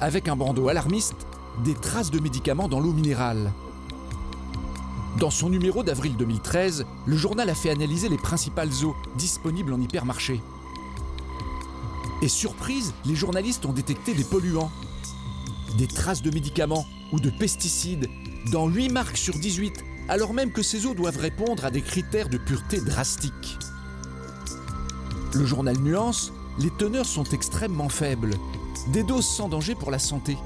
avec un bandeau alarmiste, des traces de médicaments dans l'eau minérale. Dans son numéro d'avril 2013, le journal a fait analyser les principales eaux disponibles en hypermarché. Et surprise, les journalistes ont détecté des polluants, des traces de médicaments ou de pesticides dans 8 marques sur 18, alors même que ces eaux doivent répondre à des critères de pureté drastiques. Le journal nuance, les teneurs sont extrêmement faibles, des doses sans danger pour la santé.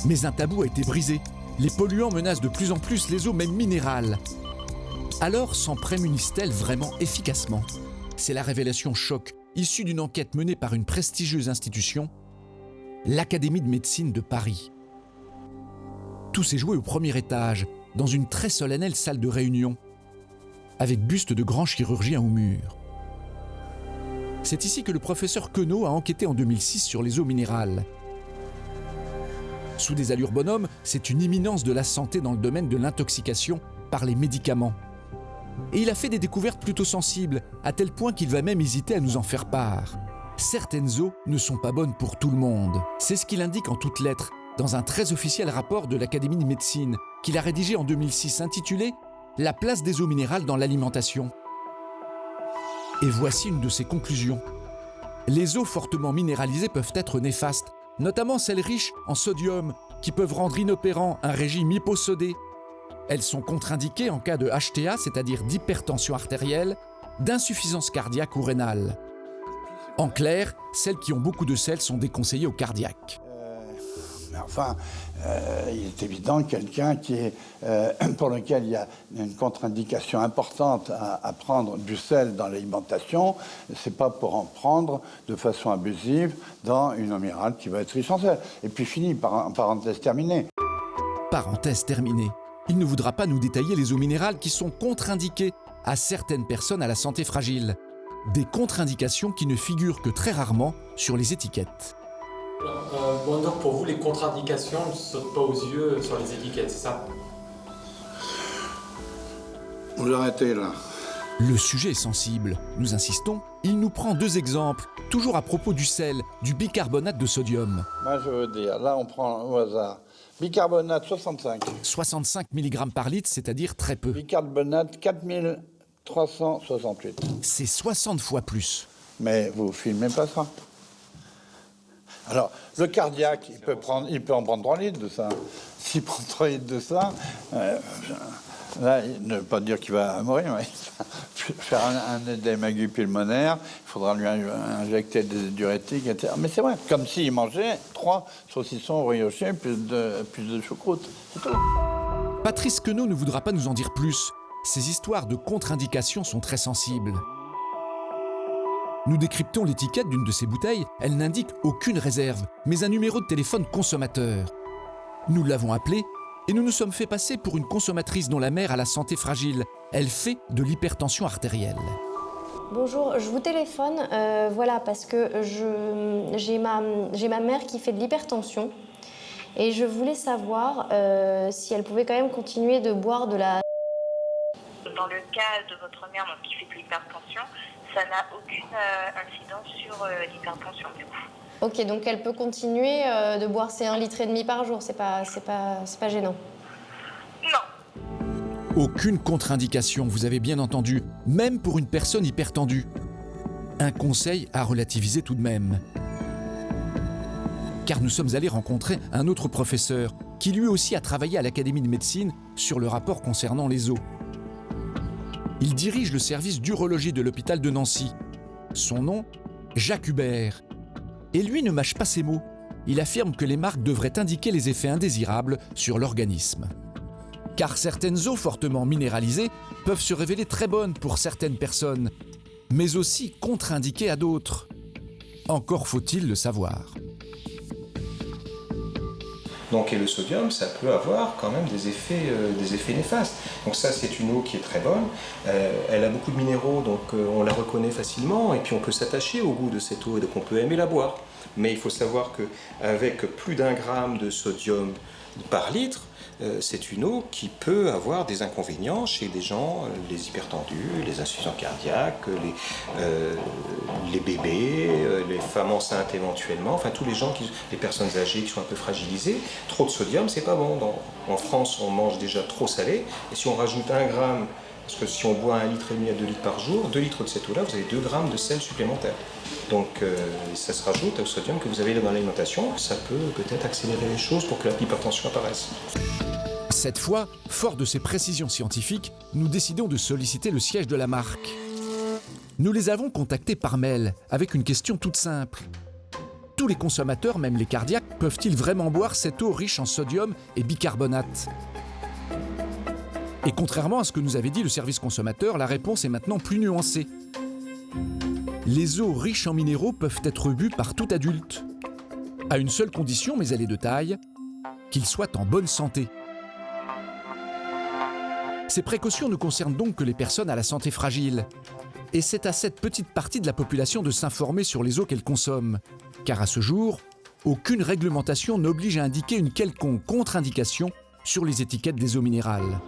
Mais un tabou a été brisé. Les polluants menacent de plus en plus les eaux, même minérales. Alors s'en prémunissent-elles vraiment efficacement? C'est la révélation choc, issue d'une enquête menée par une prestigieuse institution, l'Académie de médecine de Paris. Tout s'est joué au premier étage, dans une très solennelle salle de réunion, avec buste de grands chirurgiens au mur. C'est ici que le professeur Queneau a enquêté en 2006 sur les eaux minérales. Sous des allures bonhomme, c'est une éminence de la santé dans le domaine de l'intoxication par les médicaments. Et il a fait des découvertes plutôt sensibles, à tel point qu'il va même hésiter à nous en faire part. Certaines eaux ne sont pas bonnes pour tout le monde. C'est ce qu'il indique en toutes lettres, dans un très officiel rapport de l'Académie de médecine, qu'il a rédigé en 2006, intitulé « La place des eaux minérales dans l'alimentation ». Et voici une de ses conclusions. Les eaux fortement minéralisées peuvent être néfastes, notamment celles riches en sodium, qui peuvent rendre inopérant un régime hyposodé. Elles sont contre-indiquées en cas de HTA, c'est-à-dire d'hypertension artérielle, d'insuffisance cardiaque ou rénale. En clair, celles qui ont beaucoup de sel sont déconseillées aux cardiaques. Mais enfin, il est évident que quelqu'un pour lequel il y a une contre-indication importante à prendre du sel dans l'alimentation, c'est pas pour en prendre de façon abusive dans une eau minérale qui va être riche en sel. Et puis fini, parenthèse terminée. Parenthèse terminée. Il ne voudra pas nous détailler les eaux minérales qui sont contre-indiquées à certaines personnes à la santé fragile. Des contre-indications qui ne figurent que très rarement sur les étiquettes. Bon, donc pour vous, les contre-indications ne sautent pas aux yeux sur les étiquettes, c'est ça? Vous arrêtez là. Le sujet est sensible, nous insistons. Il nous prend 2 exemples, toujours à propos du sel, du bicarbonate de sodium. Moi je veux dire, là on prend au hasard. Bicarbonate 65. 65 mg par litre, c'est-à-dire très peu. Bicarbonate 4368. C'est 60 fois plus. Mais vous filmez pas ça. Alors, le cardiaque, il peut en prendre 3 litres de ça. S'il prend 3 litres de ça, là, ne veut pas dire qu'il va mourir, mais il va faire un œdème aigu pulmonaire, il faudra lui injecter des diurétiques, etc. Mais c'est vrai, comme s'il mangeait 3 saucissons briochés plus de choucroute, c'est tout. Patrice Queneau ne voudra pas nous en dire plus. Ces histoires de contre-indications sont très sensibles. Nous décryptons l'étiquette d'une de ces bouteilles, elle n'indique aucune réserve, mais un numéro de téléphone consommateur. Nous l'avons appelée et nous nous sommes fait passer pour une consommatrice dont la mère a la santé fragile. Elle fait de l'hypertension artérielle. Bonjour, je vous téléphone, voilà, parce que j'ai ma mère qui fait de l'hypertension et je voulais savoir si elle pouvait quand même continuer de boire de la... Dans le cas de votre mère donc, qui fait de l'hypertension, ça n'a aucune incidence sur l'hypertension du coup. Ok, donc elle peut continuer de boire ses 1,5 litre par jour, c'est pas gênant. Non. Aucune contre-indication, vous avez bien entendu, même pour une personne hypertendue. Un conseil à relativiser tout de même. Car nous sommes allés rencontrer un autre professeur qui lui aussi a travaillé à l'Académie de médecine sur le rapport concernant les eaux. Il dirige le service d'urologie de l'hôpital de Nancy. Son nom, Jacques Hubert. Et lui ne mâche pas ses mots. Il affirme que les marques devraient indiquer les effets indésirables sur l'organisme. Car certaines eaux fortement minéralisées peuvent se révéler très bonnes pour certaines personnes, mais aussi contre-indiquées à d'autres. Encore faut-il le savoir. Donc, et le sodium, ça peut avoir quand même des effets néfastes. Donc ça, c'est une eau qui est très bonne. Elle a beaucoup de minéraux, donc on la reconnaît facilement. Et puis on peut s'attacher au goût de cette eau et donc on peut aimer la boire. Mais il faut savoir qu'avec plus d'1 gramme de sodium par litre, c'est une eau qui peut avoir des inconvénients chez les gens, les hypertendus, les insuffisants cardiaques, les bébés, les femmes enceintes éventuellement, enfin tous les personnes âgées qui sont un peu fragilisées. Trop de sodium, c'est pas bon. En France, on mange déjà trop salé, et si on rajoute 1 gramme, parce que si on boit 1,5 litre à 2 litres par jour, 2 litres de cette eau-là, vous avez 2 grammes de sel supplémentaire. Donc ça se rajoute au sodium que vous avez dans l'alimentation. Ça peut peut-être accélérer les choses pour que l'hypertension apparaisse. Cette fois, fort de ces précisions scientifiques, nous décidons de solliciter le siège de la marque. Nous les avons contactés par mail avec une question toute simple. Tous les consommateurs, même les cardiaques, peuvent-ils vraiment boire cette eau riche en sodium et bicarbonate ? Et contrairement à ce que nous avait dit le service consommateur, la réponse est maintenant plus nuancée. Les eaux riches en minéraux peuvent être bues par tout adulte, à une seule condition, mais elle est de taille, qu'ils soient en bonne santé. Ces précautions ne concernent donc que les personnes à la santé fragile. Et c'est à cette petite partie de la population de s'informer sur les eaux qu'elle consomme. Car à ce jour, aucune réglementation n'oblige à indiquer une quelconque contre-indication sur les étiquettes des eaux minérales.